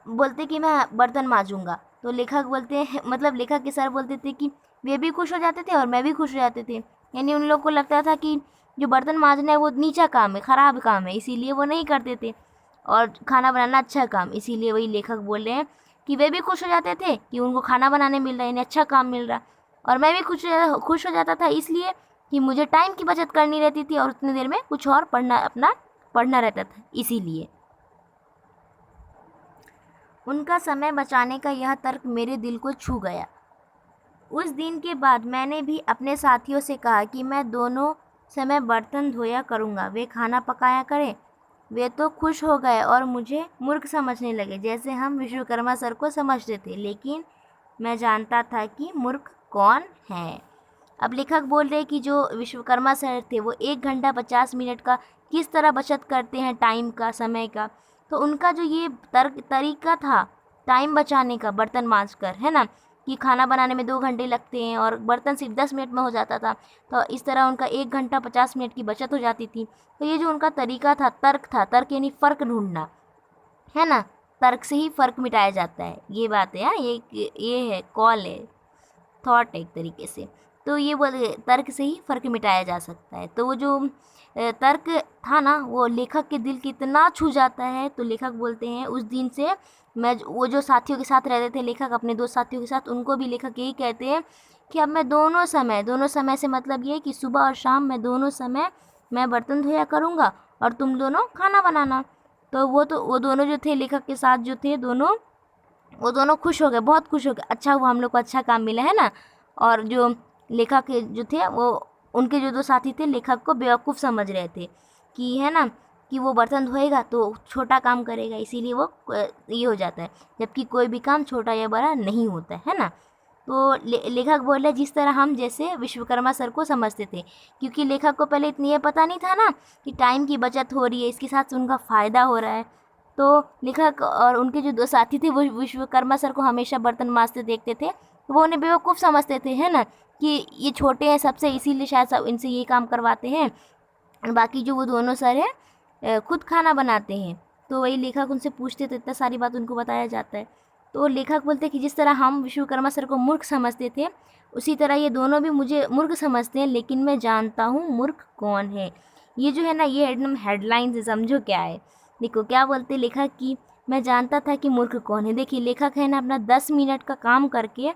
बोलते कि मैं बर्तन मांजूंगा। तो लेखक बोलते हैं, मतलब लेखक के सर बोलते थे कि वे भी खुश हो जाते थे और मैं भी खुश हो जाते थे। यानी उन लोग को लगता था कि जो बर्तन मांजना है वो नीचा काम है, ख़राब काम है, इसीलिए वो नहीं करते थे। और खाना बनाना अच्छा काम, इसीलिए वही लेखक बोल रहे हैं कि वे भी खुश हो जाते थे कि उनको खाना बनाने मिल रहा है, यानी अच्छा काम मिल रहा। और मैं भी खुश हो जाता था, इसलिए कि मुझे टाइम की बचत करनी रहती थी और उतनी देर में कुछ और पढ़ना रहता था, इसीलिए। उनका समय बचाने का यह तर्क मेरे दिल को छू गया। उस दिन के बाद मैंने भी अपने साथियों से कहा कि मैं दोनों समय बर्तन धोया करूँगा, वे खाना पकाया करें। वे तो खुश हो गए और मुझे मूर्ख समझने लगे, जैसे हम विश्वकर्मा सर को समझते थे, लेकिन मैं जानता था कि मूर्ख कौन है। अब लेखक बोल रहे कि जो विश्वकर्मा सर थे वो 1 घंटा 50 मिनट का किस तरह बचत करते हैं, टाइम का, समय का। तो उनका जो ये तरीका था टाइम बचाने का, बर्तन मांज कर, है ना, कि खाना बनाने में 2 घंटे लगते हैं और बर्तन सिर्फ 10 मिनट में हो जाता था, तो इस तरह उनका 1 घंटा 50 मिनट की बचत हो जाती थी। तो ये जो उनका तरीका था, तर्क यानी फ़र्क ढूंढना, है ना। तर्क से ही फ़र्क मिटाया जाता है, ये बात है। हाँ, ये है, कॉल है, थॉट है एक तरीके से। तो ये बोले तर्क से ही फ़र्क मिटाया जा सकता है। तो वो जो तर्क था ना, वो लेखक के दिल की इतना छू जाता है। तो लेखक बोलते हैं उस दिन से मैं, वो जो साथियों के साथ रहते थे लेखक, अपने 2 साथियों के साथ, उनको भी लेखक यही कहते हैं कि अब मैं दोनों समय से मतलब ये कि सुबह और शाम, मैं दोनों समय मैं बर्तन धोया करूँगा और तुम दोनों खाना बनाना। तो वो दोनों जो थे, लेखक के साथ जो थे दोनों, वो दोनों खुश हो गए, बहुत खुश हो गए, अच्छा हुआ हम लोग को अच्छा काम मिला, है ना। और जो लेखक के जो थे, वो उनके जो 2 साथी थे लेखक को बेवकूफ़ समझ रहे थे कि, है ना, कि वो बर्तन धोएगा तो छोटा काम करेगा, इसीलिए वो ये हो जाता है, जबकि कोई भी काम छोटा या बड़ा नहीं होता है ना। तो लेखक बोले जिस तरह हम जैसे विश्वकर्मा सर को समझते थे, क्योंकि लेखक को पहले इतनी ये पता नहीं था ना कि टाइम की बचत हो रही है, इसके साथ उनका फ़ायदा हो रहा है। तो लेखक और उनके जो 2 साथी थे वो विश्वकर्मा सर को हमेशा बर्तन मांजते देखते थे, तो वो उन्हें बेवकूफ़ समझते थे, है ना, कि ये छोटे हैं सबसे, इसीलिए शायद सब इनसे ये काम करवाते हैं, और बाकी जो वो दोनों सर हैं खुद खाना बनाते हैं। तो वही लेखक उनसे पूछते तो इतना सारी बात उनको बताया जाता है। तो लेखक बोलते कि जिस तरह हम विश्वकर्मा सर को मूर्ख समझते थे, उसी तरह ये दोनों भी मुझे मूर्ख समझते हैं, लेकिन मैं जानता हूँ मूर्ख कौन है। ये जो है ना, ये एकदम हेडलाइन से समझो क्या है। देखो क्या बोलते लेखक कि मैं जानता था कि मूर्ख कौन है। देखिए लेखक है ना अपना 10 मिनट का काम करके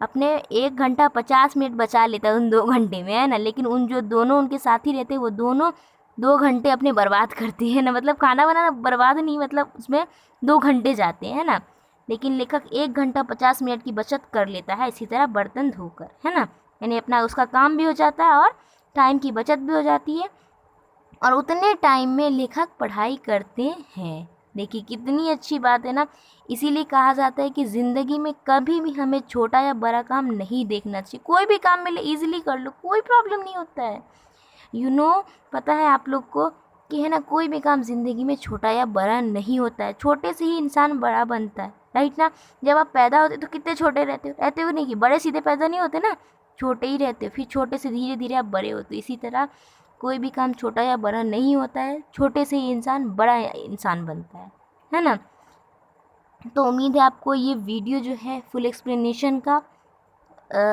अपने 1 घंटा 50 मिनट बचा लेता है उन 2 घंटे में, है ना। लेकिन उन जो दोनों उनके साथी रहते हैं वो दोनों 2 घंटे अपने बर्बाद करते हैं ना। मतलब खाना बनाना बर्बाद नहीं, मतलब उसमें 2 घंटे जाते हैं ना। लेकिन लेखक 1 घंटा 50 मिनट की बचत कर लेता है। इसी तरह बर्तन धोकर, है ना, यानी अपना उसका काम भी हो जाता है और टाइम की बचत भी हो जाती है, और उतने टाइम में लेखक पढ़ाई करते हैं। देखिए कितनी अच्छी बात है ना। इसीलिए कहा जाता है कि ज़िंदगी में कभी भी हमें छोटा या बड़ा काम नहीं देखना चाहिए। कोई भी काम मिले ईजिली कर लो, कोई प्रॉब्लम नहीं होता है। पता है आप लोग को कि है ना, कोई भी काम ज़िंदगी में छोटा या बड़ा नहीं होता है। छोटे से ही इंसान बड़ा बनता है, राइट ना। जब आप पैदा होते तो कितने छोटे रहते हो नहीं कि बड़े सीधे पैदा नहीं होते ना, छोटे ही रहते हो। फिर छोटे से धीरे धीरे आप बड़े होते हो। इसी तरह कोई भी काम छोटा या बड़ा नहीं होता है, छोटे से ही इंसान बड़ा इंसान बनता है ना। तो उम्मीद है आपको ये वीडियो जो है फुल एक्सप्लेनेशन का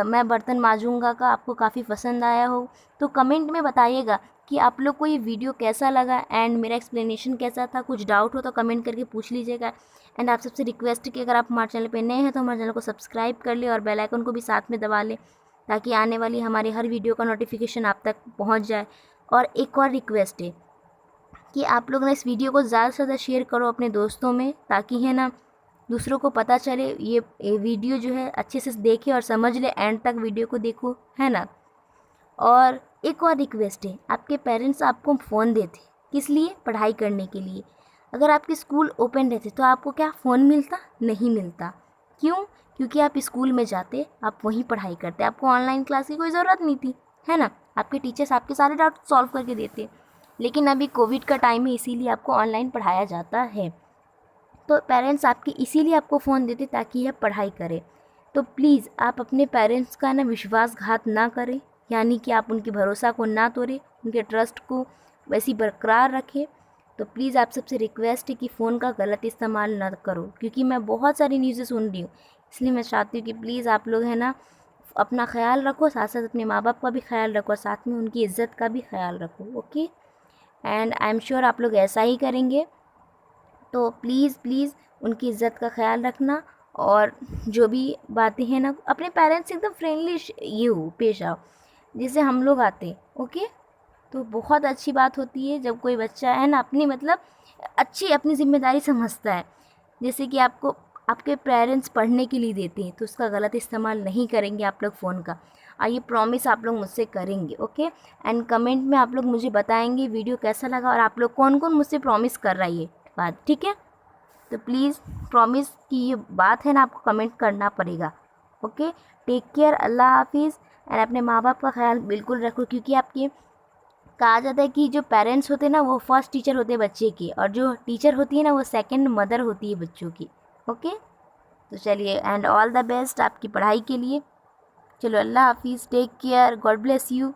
मैं बर्तन मांजूंगा का आपको काफ़ी पसंद आया हो। तो कमेंट में बताइएगा कि आप लोग को ये वीडियो कैसा लगा एंड मेरा एक्सप्लेनेशन कैसा था। कुछ डाउट हो तो कमेंट करके पूछ लीजिएगा। एंड आप सबसे रिक्वेस्ट है कि अगर आप हमारे चैनल पे नए हैं तो हमारे चैनल को सब्सक्राइब कर ले और बेल आइकन को भी साथ में दबा लें, ताकि आने वाली हमारी हर वीडियो का नोटिफिकेशन आप तक पहुँच जाए। और एक और रिक्वेस्ट है कि आप लोग ना इस वीडियो को ज़्यादा से ज़्यादा शेयर करो अपने दोस्तों में, ताकि है ना दूसरों को पता चले ये वीडियो जो है अच्छे से देखे और समझ ले, एंड तक वीडियो को देखो, है ना। और एक और रिक्वेस्ट है, आपके पेरेंट्स आपको फ़ोन देते किस लिए? पढ़ाई करने के लिए। अगर आपके स्कूल ओपन रहते तो आपको क्या फ़ोन मिलता? नहीं मिलता। क्यों? क्योंकि आप स्कूल में जाते, आप वहीं पढ़ाई करते, आपको ऑनलाइन क्लास की कोई ज़रूरत नहीं थी, है ना। आपके टीचर्स आपके सारे डाउट सॉल्व करके देते। लेकिन अभी कोविड का टाइम है, इसीलिए आपको ऑनलाइन पढ़ाया जाता है। तो पेरेंट्स आपके इसीलिए आपको फ़ोन देते ताकि आप पढ़ाई करें। तो प्लीज़ आप अपने पेरेंट्स का ना विश्वासघात ना करें, यानी कि आप उनके भरोसा को ना तोड़ें, उनके ट्रस्ट को वैसी बरकरार रखें। तो प्लीज़ आप सबसे रिक्वेस्ट है कि फ़ोन का गलत इस्तेमाल ना करो, क्योंकि मैं बहुत सारी न्यूज़ें सुन रही हूँ। इसलिए मैं चाहती हूँ कि प्लीज़ आप लोग है ना अपना ख्याल रखो, साथ साथ अपने माँ बाप का भी ख्याल रखो, और साथ में उनकी इज़्ज़त का भी ख्याल रखो। Okay, and I am sure आप लोग ऐसा ही करेंगे। तो प्लीज़ प्लीज़ उनकी इज़्ज़त का ख्याल रखना, और जो भी बातें हैं ना अपने पेरेंट्स से एकदम फ्रेंडली ये हो पेश आओ, जैसे हम लोग आते हैं। ओके, तो बहुत अच्छी बात होती है जब कोई बच्चा है ना अपनी मतलब अच्छी अपनी ज़िम्मेदारी समझता है। जैसे कि आपको आपके पेरेंट्स पढ़ने के लिए देते हैं तो उसका गलत इस्तेमाल नहीं करेंगे आप लोग फ़ोन का। ये प्रॉमिस आप लोग मुझसे करेंगे। ओके, एंड कमेंट में आप लोग मुझे बताएंगे वीडियो कैसा लगा और आप लोग कौन कौन मुझसे प्रॉमिस कर रहा है ये बात, ठीक है। तो प्लीज़ प्रॉमिस की ये बात है ना आपको कमेंट करना पड़ेगा। ओके, टेक केयर, अल्लाह हाफिज़। एंड अपने माँ बाप का ख्याल बिल्कुल रखो, क्योंकि आपके कहा जाता है कि जो पेरेंट्स होते हैं ना वो फर्स्ट टीचर होते हैं बच्चे की, और जो टीचर होती है ना वो सेकंड मदर होती है बच्चों की। ओके, तो चलिए, एंड ऑल द बेस्ट आपकी पढ़ाई के लिए। चलो, अल्लाह हाफिज़, take care, God bless you.